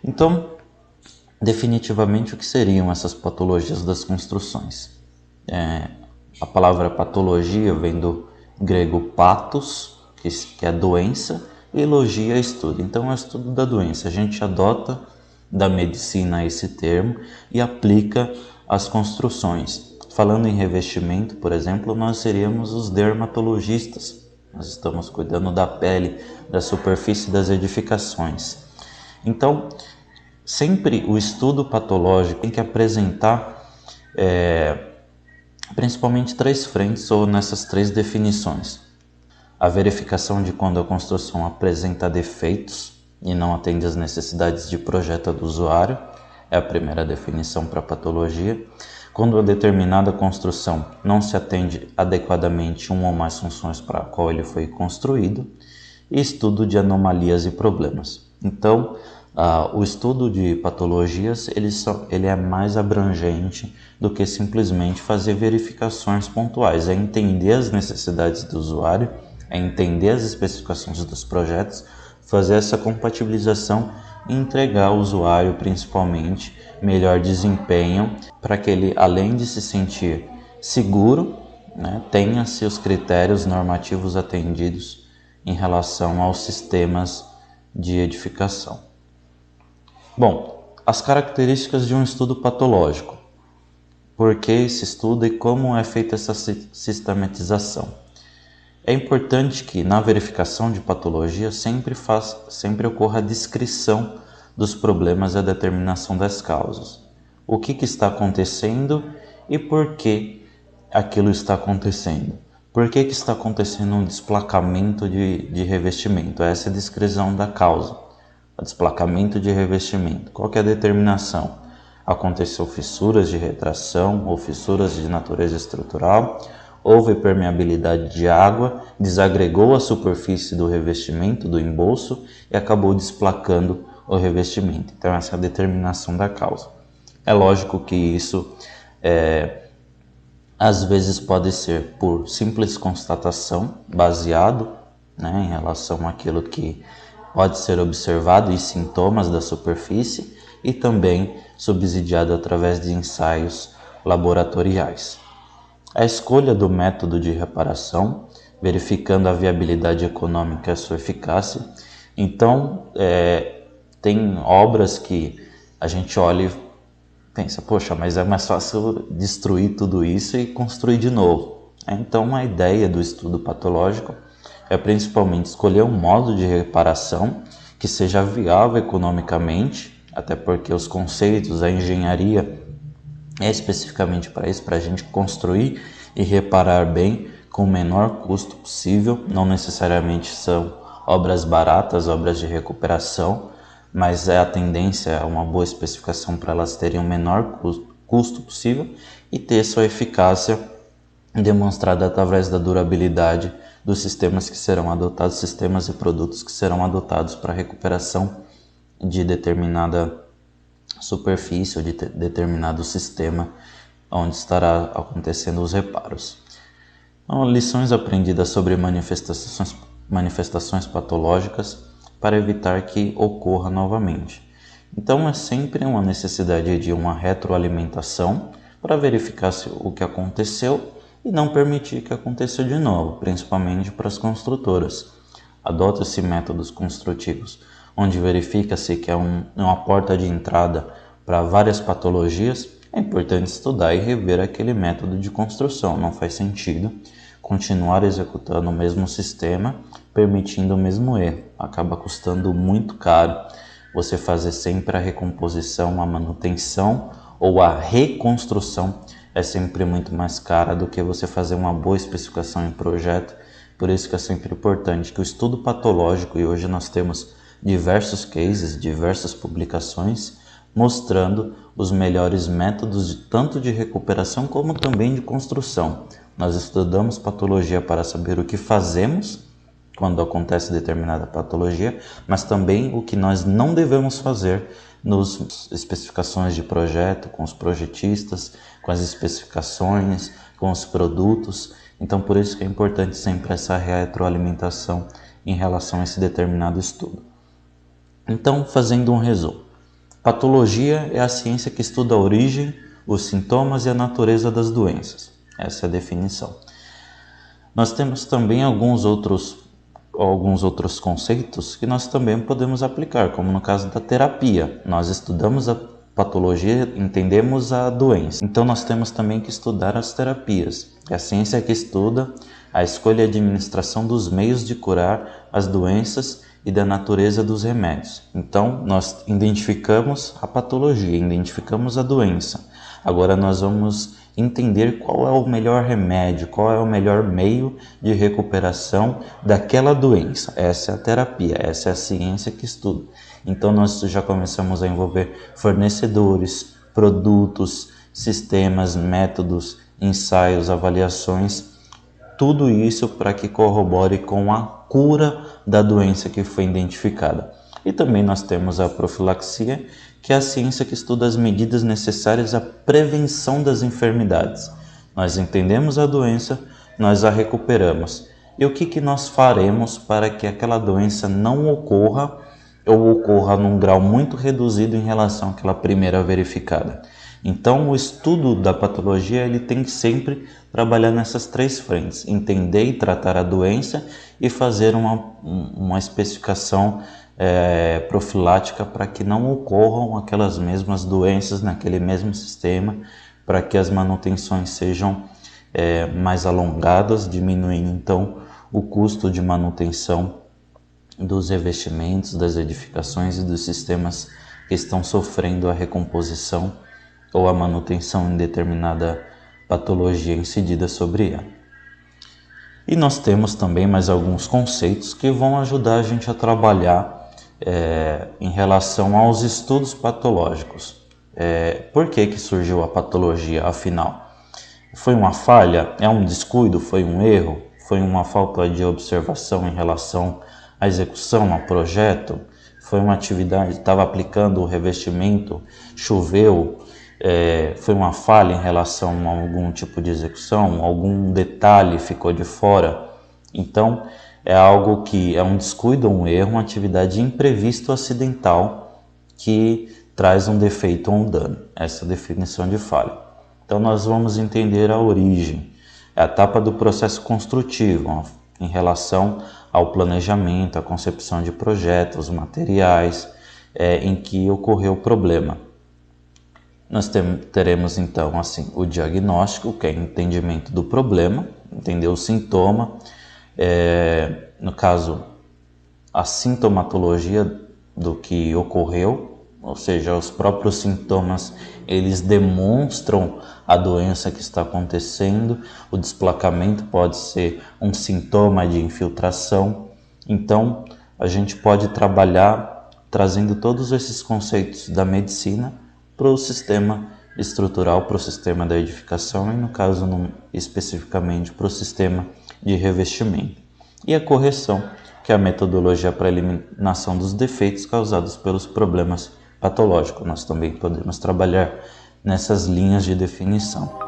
Então, definitivamente, o que seriam essas patologias das construções? A palavra patologia vem do grego pathos, que é doença, e logia é estudo. Então, é o estudo da doença. A gente adota da medicina esse termo e aplica às construções. Falando em revestimento, por exemplo, nós seríamos os dermatologistas. Nós estamos cuidando da pele, da superfície das edificações. Então, sempre o estudo patológico tem que apresentar principalmente três frentes ou nessas três definições. A verificação de quando a construção apresenta defeitos e não atende às necessidades de projeto do usuário, é a primeira definição para patologia. Quando a determinada construção não se atende adequadamente uma ou mais funções para a qual ele foi construído, e estudo de anomalias e problemas. Então, o estudo de patologias ele é mais abrangente do que simplesmente fazer verificações pontuais, é entender as necessidades do usuário, é entender as especificações dos projetos, fazer essa compatibilização e entregar ao usuário, principalmente, melhor desempenho para que ele, além de se sentir seguro, tenha seus critérios normativos atendidos em relação aos sistemas de edificação. Bom, as características de um estudo patológico. Por que esse estudo e como é feita essa sistematização? É importante que na verificação de patologia sempre ocorra a descrição dos problemas e a determinação das causas. O que está acontecendo e por que aquilo está acontecendo. Por que está acontecendo um desplacamento de revestimento? Essa é a descrição da causa. O desplacamento de revestimento. Qual que é a determinação? Aconteceu fissuras de retração ou fissuras de natureza estrutural, houve permeabilidade de água, desagregou a superfície do revestimento, do embolso, e acabou desplacando o revestimento. Então, essa é a determinação da causa. É lógico que isso às vezes pode ser por simples constatação, baseado em relação àquilo que pode ser observado e sintomas da superfície, e também subsidiado através de ensaios laboratoriais. A escolha do método de reparação, verificando a viabilidade econômica e a sua eficácia. Então, tem obras que a gente olha e pensa, poxa, mas é mais fácil destruir tudo isso e construir de novo. Então, a ideia do estudo patológico é principalmente escolher um modo de reparação que seja viável economicamente, até porque os conceitos, a engenharia é especificamente para isso, para a gente construir e reparar bem com o menor custo possível. Não necessariamente são obras baratas, obras de recuperação, mas a tendência é uma boa especificação para elas terem o menor custo possível e ter sua eficácia demonstrada através da durabilidade dos sistemas que serão adotados, sistemas e produtos que serão adotados para a recuperação de determinada superfície ou de determinado sistema onde estará acontecendo os reparos. Então, lições aprendidas sobre manifestações patológicas para evitar que ocorra novamente. Então, é sempre uma necessidade de uma retroalimentação para verificar o que aconteceu e não permitir que aconteça de novo, principalmente para as construtoras. Adota-se métodos construtivos, onde verifica-se que é uma porta de entrada para várias patologias. É importante estudar e rever aquele método de construção. Não faz sentido continuar executando o mesmo sistema, permitindo o mesmo erro. Acaba custando muito caro você fazer sempre a recomposição, a manutenção ou a reconstrução. É sempre muito mais cara do que você fazer uma boa especificação em projeto. Por isso que é sempre importante que o estudo patológico, e hoje nós temos diversos cases, diversas publicações, mostrando os melhores métodos tanto de recuperação como também de construção. Nós estudamos patologia para saber o que fazemos quando acontece determinada patologia, mas também o que nós não devemos fazer nas especificações de projeto, com os projetistas, com as especificações, com os produtos. Então, por isso que é importante sempre essa retroalimentação em relação a esse determinado estudo. Então, fazendo um resumo, Patologia é a ciência que estuda a origem, os sintomas e a natureza das doenças. Essa é a definição. Nós temos também alguns outros conceitos que nós também podemos aplicar, como no caso da terapia. Nós estudamos a patologia, entendemos a doença. Então nós temos também que estudar as terapias. É a ciência que estuda a escolha e administração dos meios de curar as doenças e da natureza dos remédios. Então nós identificamos a patologia, identificamos a doença. Agora nós vamos entender qual é o melhor remédio, qual é o melhor meio de recuperação daquela doença. Essa é a terapia, essa é a ciência que estuda. Então nós já começamos a envolver fornecedores, produtos, sistemas, métodos, ensaios, avaliações, tudo isso para que corrobore com a cura da doença que foi identificada. E também nós temos a profilaxia, que é a ciência que estuda as medidas necessárias à prevenção das enfermidades. Nós entendemos a doença, nós a recuperamos. E o que nós faremos para que aquela doença não ocorra ou ocorra num grau muito reduzido em relação àquela primeira verificada? Então, o estudo da patologia ele tem que sempre trabalhar nessas três frentes: entender e tratar a doença e fazer uma especificação profilática para que não ocorram aquelas mesmas doenças naquele mesmo sistema, para que as manutenções sejam mais alongadas, diminuindo então o custo de manutenção dos revestimentos, das edificações e dos sistemas que estão sofrendo a recomposição ou a manutenção em determinada patologia incidida sobre ela. E nós temos também mais alguns conceitos que vão ajudar a gente a trabalhar em relação aos estudos patológicos. Por que surgiu a patologia, afinal? Foi uma falha? É um descuido? Foi um erro? Foi uma falta de observação em relação à execução, ao projeto? Foi uma atividade, estava aplicando o revestimento, choveu, foi uma falha em relação a algum tipo de execução, algum detalhe ficou de fora? Então, é algo que é um descuido, um erro, uma atividade imprevista ou acidental que traz um defeito ou um dano. Essa é a definição de falha. Então, nós vamos entender a origem, a etapa do processo construtivo, em relação ao planejamento, à concepção de projetos, materiais, em que ocorreu o problema. Nós teremos então assim o diagnóstico, que é o entendimento do problema, entender o sintoma, no caso a sintomatologia do que ocorreu, ou seja, os próprios sintomas eles demonstram a doença que está acontecendo. O desplacamento pode ser um sintoma de infiltração. Então a gente pode trabalhar trazendo todos esses conceitos da medicina para o sistema estrutural, para o sistema da edificação e, no caso, especificamente para o sistema de revestimento. E a correção, que é a metodologia para a eliminação dos defeitos causados pelos problemas patológicos. Nós também podemos trabalhar nessas linhas de definição.